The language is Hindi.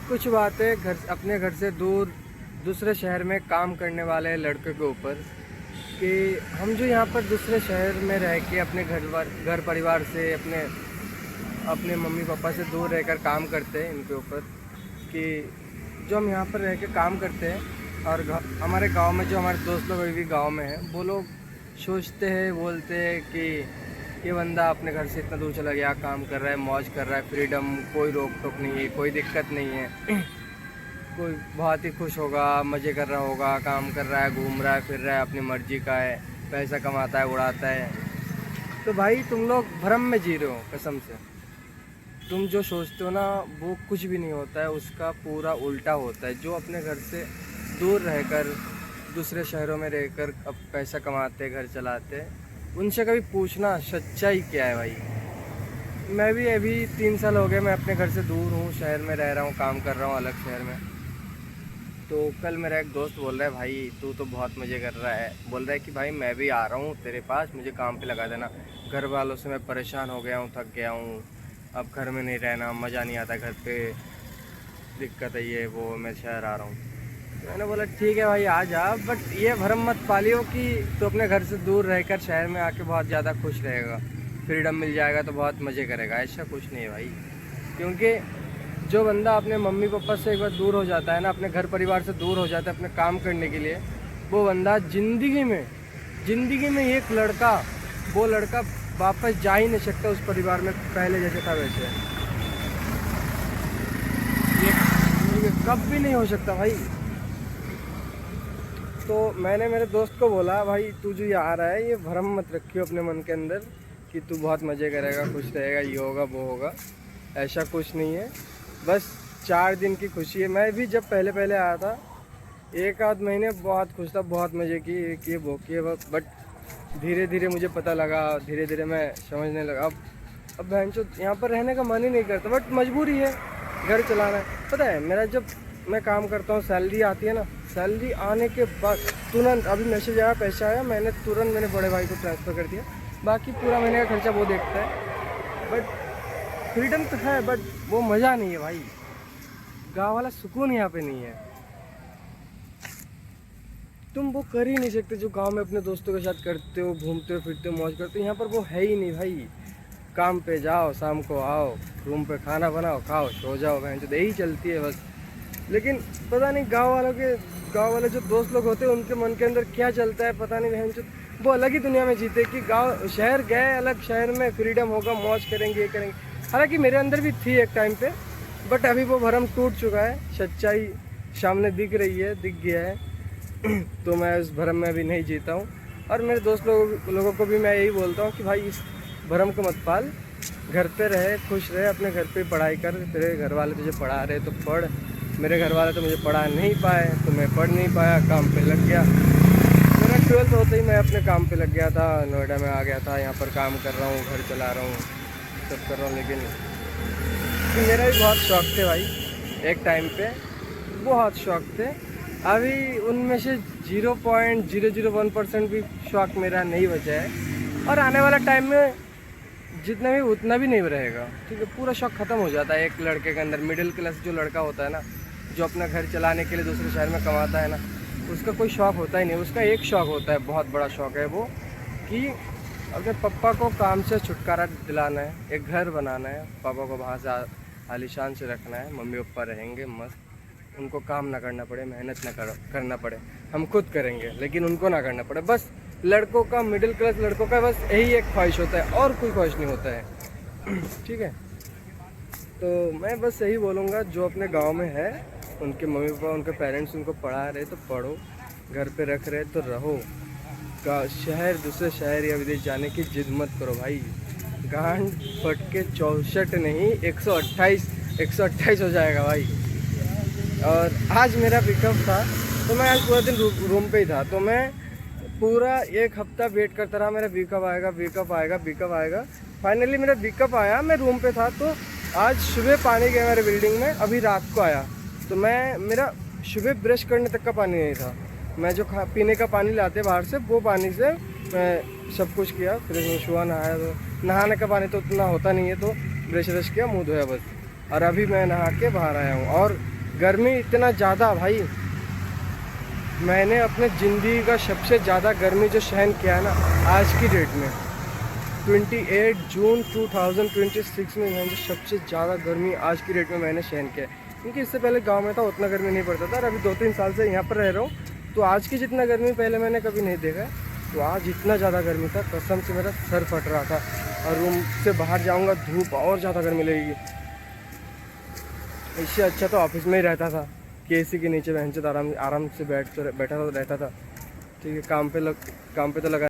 कुछ बातें अपने घर से दूर दूसरे शहर में काम करने वाले लड़के के ऊपर कि हम जो यहाँ पर दूसरे शहर में रह के अपने घर परिवार से अपने अपने मम्मी पापा से दूर रहकर काम करते हैं, इनके ऊपर कि जो हम यहाँ पर रह के काम करते हैं और हमारे गांव में जो हमारे दोस्त लोग अभी गांव में हैं, वो लोग सोचते हैं, बोलते हैं कि ये बंदा अपने घर से इतना दूर चला गया, काम कर रहा है, मौज कर रहा है, फ्रीडम, कोई रोक टोक नहीं है, कोई दिक्कत नहीं है, कोई बहुत ही खुश होगा, मज़े कर रहा होगा, काम कर रहा है, घूम रहा है, फिर रहा है, अपनी मर्जी का है, पैसा कमाता है, उड़ाता है। तो भाई तुम लोग भ्रम में जी रहे हो, कसम से। तुम जो सोचते हो ना वो कुछ भी नहीं होता है, उसका पूरा उल्टा होता है। जो अपने घर से दूर रहकर दूसरे शहरों में रहकर अब पैसा कमाते, घर चलाते, उनसे कभी पूछना सच्चाई क्या है भाई। मैं भी अभी 3 साल हो गए मैं अपने घर से दूर हूँ, शहर में रह रहा हूँ, काम कर रहा हूँ अलग शहर में। तो कल मेरा एक दोस्त बोल रहा है, भाई तू तो बहुत मज़े कर रहा है, बोल रहा है कि भाई मैं भी आ रहा हूँ तेरे पास, मुझे काम पे लगा देना। घर वालों से मैं परेशान हो गया हूँ, थक गया हूँ, अब घर में नहीं रहना, मज़ा नहीं आता घर पे, दिक्कत है ये वो, मैं शहर आ रहा हूँ। तो मैंने बोला ठीक है भाई आ जा, बट ये भरम मत पालियो कि तो अपने घर से दूर रहकर शहर में आके बहुत ज़्यादा खुश रहेगा, फ्रीडम मिल जाएगा तो बहुत मज़े करेगा। ऐसा कुछ नहीं है भाई, क्योंकि जो बंदा अपने मम्मी पापा से एक बार दूर हो जाता है ना, अपने घर परिवार से दूर हो जाता है अपने काम करने के लिए, वो बंदा ज़िंदगी में एक लड़का, वो लड़का वापस जा ही नहीं सकता उस परिवार में पहले जैसे था वैसे। ये कब भी नहीं हो सकता भाई। तो मैंने मेरे दोस्त को बोला, भाई तू जो यहाँ आ रहा है ये भ्रम मत रखियो अपने मन के अंदर कि तू बहुत मज़े करेगा, खुश रहेगा, ये होगा वो होगा, ऐसा कुछ नहीं है। बस 4 दिन की खुशी है। मैं भी जब पहले आया था 1 आध महीने बहुत खुश था, बहुत मज़े किए वो किए, बट धीरे धीरे मुझे पता लगा, धीरे धीरे मैं समझने लगा अब भैंचो यहाँ पर रहने का मन ही नहीं करता, बट मजबूरी है, घर चलाना है। पता है मेरा जब मैं काम करता हूँ, सैलरी आती है ना, सैलरी आने के बाद तुरंत अभी मैसेज आया, पैसा आया, मैंने तुरंत मैंने बड़े भाई को ट्रांसफ़र कर दिया। बाकी पूरा महीने का खर्चा वो देखता है। बट फ्रीडम तो है, बट वो मज़ा नहीं है भाई, गाँव वाला सुकून यहाँ पे नहीं है। तुम वो कर ही नहीं सकते जो गांव में अपने दोस्तों के साथ करते हो, घूमते हो, फिरते हो, मौज करते हो। यहाँ पर वो है ही नहीं भाई। काम पे जाओ, शाम को आओ, रूम पे खाना बनाओ, खाओ, सो जाओ, बहन जो यही चलती है बस। लेकिन पता नहीं गांव वाले जो दोस्त लोग होते हैं उनके मन के अंदर क्या चलता है पता नहीं, बहन जो वो अलग ही दुनिया में जीते कि गाँव शहर गए, अलग शहर में फ्रीडम होगा, मौज करेंगे, ये करेंगे। हालांकि मेरे अंदर भी थी एक टाइम पे, बट अभी वो भरम टूट चुका है, सच्चाई सामने दिख रही है, दिख गया है। तो मैं उस भरम में अभी नहीं जीता हूँ। और मेरे दोस्त लोगों को भी मैं यही बोलता हूँ कि भाई इस भरम को मत पाल, घर पे रहे, खुश रहे, अपने घर पे पढ़ाई कर। तेरे घर वाले तुझे पढ़ा रहे तो पढ़, मेरे घर वाले तो मुझे पढ़ा नहीं पाए तो मैं पढ़ नहीं पाया, काम पे लग गया। मेरा 12th होते ही मैं अपने काम पे लग गया था, नोएडा में आ गया था, यहाँ पर काम कर रहा हूँ, घर चला रहा हूँ, सब कर रहा हूँ। लेकिन मेरा भी बहुत शौक थे भाई, एक टाइम पे बहुत शौक थे। अभी उनमें से 0.001% भी शौक मेरा नहीं बचा है, और आने वाला टाइम में जितना भी उतना भी नहीं रहेगा। ठीक है, पूरा शौक ख़त्म हो जाता है एक लड़के के अंदर। मिडिल क्लास जो लड़का होता है ना, जो अपना घर चलाने के लिए दूसरे शहर में कमाता है ना, उसका कोई शौक होता ही नहीं। उसका एक शौक होता है, बहुत बड़ा शौक है वो, कि अपने पापा को काम से छुटकारा दिलाना है, एक घर बनाना है, पापा को वहाँ से आलीशान से रखना है, मम्मी पापा रहेंगे मस्त, उनको काम ना करना पड़े, मेहनत ना करना पड़े, हम खुद करेंगे लेकिन उनको ना करना पड़े। बस लड़कों का, मिडिल क्लास लड़कों का बस यही एक ख्वाहिश होता है, और कोई ख्वाहिश नहीं होता है। ठीक है, तो मैं बस यही बोलूँगा, जो अपने गांव में है, उनके मम्मी पापा, उनके पेरेंट्स उनको पढ़ा रहे तो पढ़ो, घर पे रख रहे तो रहो। शहर, दूसरे शहर या विदेश जाने की जिद मत करो भाई, गांड फट के 64 नहीं 128 हो जाएगा भाई। और आज मेरा पिकअप था, तो मैं आज पूरा दिन रूम पे ही था, तो मैं पूरा 1 हफ्ता वेट करता रहा, मेरा पिकअप आएगा। फाइनली मेरा पिकअप आया, मैं रूम पे था। तो आज सुबह पानी गया मेरे बिल्डिंग में, अभी रात को आया। तो मेरा सुबह ब्रश करने तक का पानी नहीं था। मैं जो पीने का पानी लाते बाहर से, वो पानी से मैं सब कुछ किया, फ्रिज में छुआ, नहाया। तो नहाने का पानी तो उतना होता नहीं है, तो ब्रश किया, मुँह धोया बस। और अभी मैं नहा के बाहर आया हूँ। और गर्मी इतना ज़्यादा भाई, मैंने अपने ज़िंदगी का सबसे ज़्यादा गर्मी जो सहन किया है ना आज की डेट में, 28 जून 2026 में मैंने सबसे ज़्यादा गर्मी आज की डेट में मैंने सहन किया है। क्योंकि इससे पहले गांव में था उतना गर्मी नहीं पड़ता था, और अभी 2-3 साल से यहाँ पर रह रहा हूँ, तो आज की जितना गर्मी पहले मैंने कभी नहीं देखा है। तो आज इतना ज़्यादा गर्मी था, कसम से मेरा सर फट रहा था, और रूम से बाहर जाऊँगा धूप और ज़्यादा गर्मी लगेगी। इससे अच्छा तो ऑफिस में ही रहता था कि एसी के नीचे बहन से आराम से बैठा रहता था। ठीक है, काम पे तो लगा